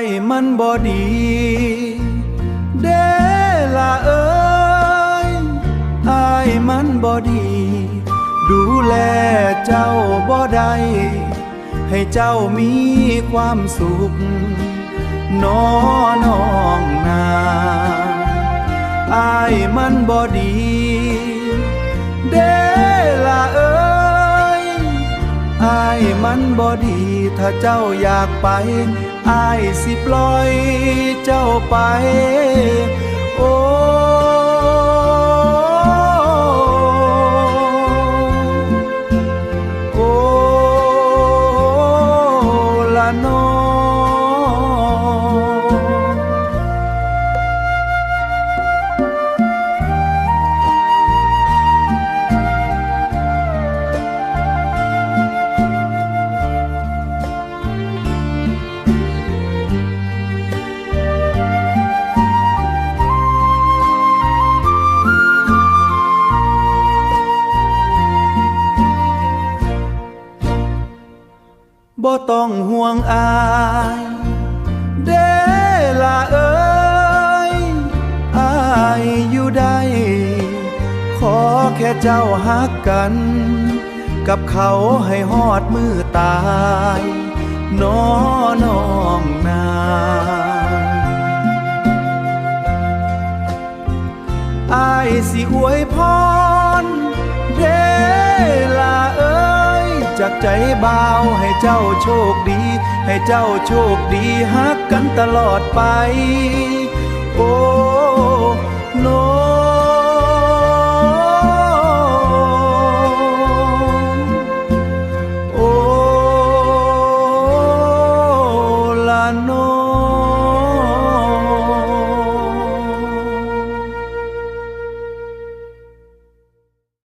ายมันบ่ดีเด้ละเอ้ยอายมันบ่ดีดูแลเจ้าบ่ได้ให้เจ้ามีความสุขน้องนาอายมันบ่ดีเด้ละเอ้ยอายมันบ่ดีถ้าเจ้าอยากไปอายสิปล่อยเจ้าไปโอ้โอ้ละน้องบ่ต้องห่วงอายเด้ละเอ้ยอายอยู่ได้ขอแค่เจ้าฮักกันกับเขาให้ฮอดมือตายน้องนาอายสิอวยพรเด้ละเอ้ยจากใจบ่าวให้เจ้าโชคดีให้เจ้าโชคดีฮักกันตลอดไป